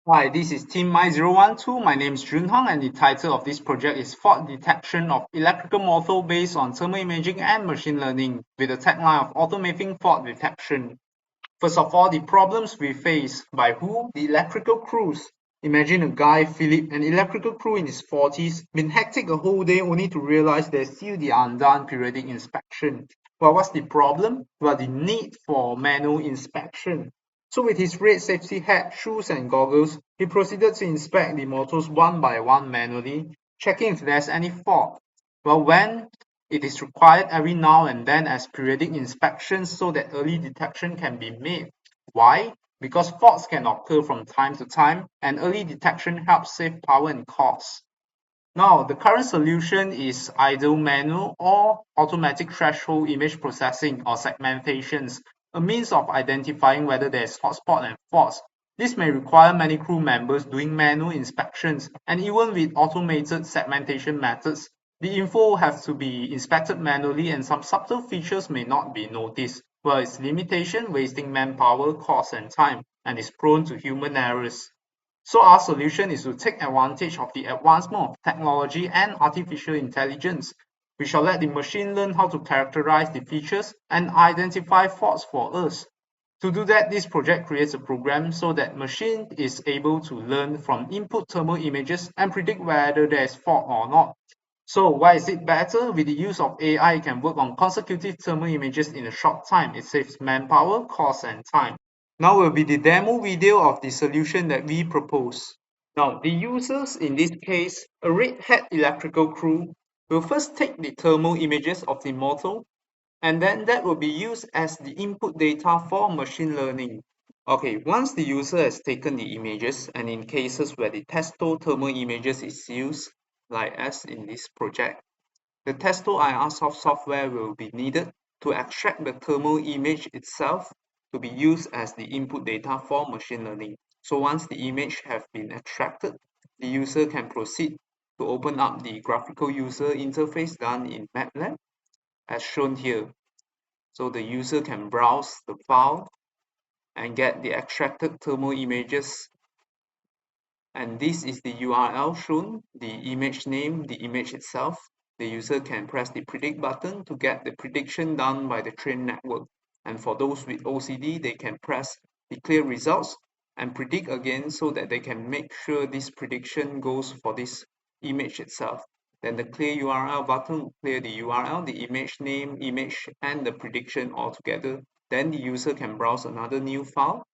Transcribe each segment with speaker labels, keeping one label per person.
Speaker 1: Hi, this is Team MY012. My name is Junhong, and the title of this project is Fault Detection of Electrical Motor based on Thermal Imaging and Machine Learning with the tagline of Automating Fault Detection. First of all, the problems we face by who? The electrical crews. Imagine a guy, Philip, an electrical crew in his 40s, been hectic a whole day only to realize there's still the undone periodic inspection. Well, what's the problem? Well, the need for manual inspection. So with his red safety hat, shoes and goggles, he proceeded to inspect the motors one by one manually, checking if there's any fault. Well, when it is required every now and then as periodic inspections so that early detection can be made. Why? Because faults can occur from time to time, and early detection helps save power and costs. Now, the current solution is either manual or automatic threshold image processing or segmentations, a means of identifying whether there is hotspot and faults. This may require many crew members doing manual inspections, and even with automated segmentation methods, the info has to be inspected manually and some subtle features may not be noticed. Well, its limitation, wasting manpower, cost, and time, and is prone to human errors. So our solution is to take advantage of the advancement of technology and artificial intelligence. We shall let the machine learn how to characterize the features and identify faults for us. To do that, this project creates a program so that machine is able to learn from input thermal images and predict whether there is fault or not. So why is it better? With the use of AI, it can work on consecutive thermal images in a short time. It saves manpower, cost, and time. Now will be the demo video of the solution that we propose. Now, the users, in this case, a red hat electrical crew, will first take the thermal images of the motor, and then that will be used as the input data for machine learning. Okay, once the user has taken the images, and in cases where the testo thermal images is used, like as in this project, the testo IR software will be needed to extract the thermal image itself to be used as the input data for machine learning. So once the image have been extracted, the user can proceed to open up the graphical user interface done in MATLAB as shown here. So the user can browse the file and get the extracted thermal images, and this is the URL shown, the image name, the image itself. The user can press the predict button to get the prediction done by the trained network. And for those with OCD, they can press the clear results and predict again so that they can make sure this prediction goes for this image itself. Then the clear URL button will clear the URL, the image name, image, and the prediction all together. Then the user can browse another new file,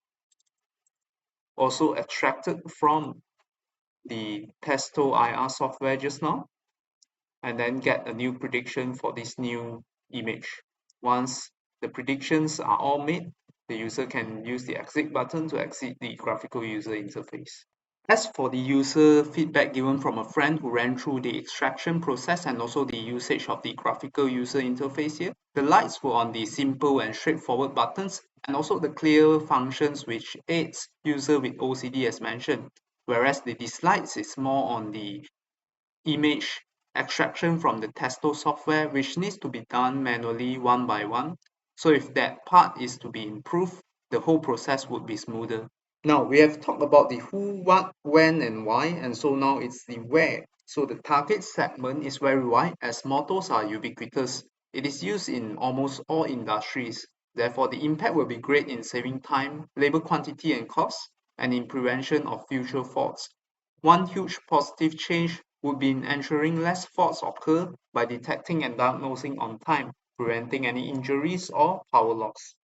Speaker 1: also extracted from the testo IR software just now, and then get a new prediction for this new image. Once the predictions are all made, the user can use the exit button to exit the graphical user interface. As for the user feedback given from a friend who ran through the extraction process and also the usage of the graphical user interface here, the lights were on the simple and straightforward buttons and also the clear functions which aids user with OCD as mentioned, whereas the dislikes is more on the image extraction from the testo software which needs to be done manually one by one. So if that part is to be improved, the whole process would be smoother. Now we have talked about the who, what, when, and why, and so now it's the where. So the target segment is very wide as motors are ubiquitous. It is used in almost all industries. Therefore, the impact will be great in saving time, labor quantity and cost, and in prevention of future faults. One huge positive change would be in ensuring less faults occur by detecting and diagnosing on time, preventing any injuries or power loss.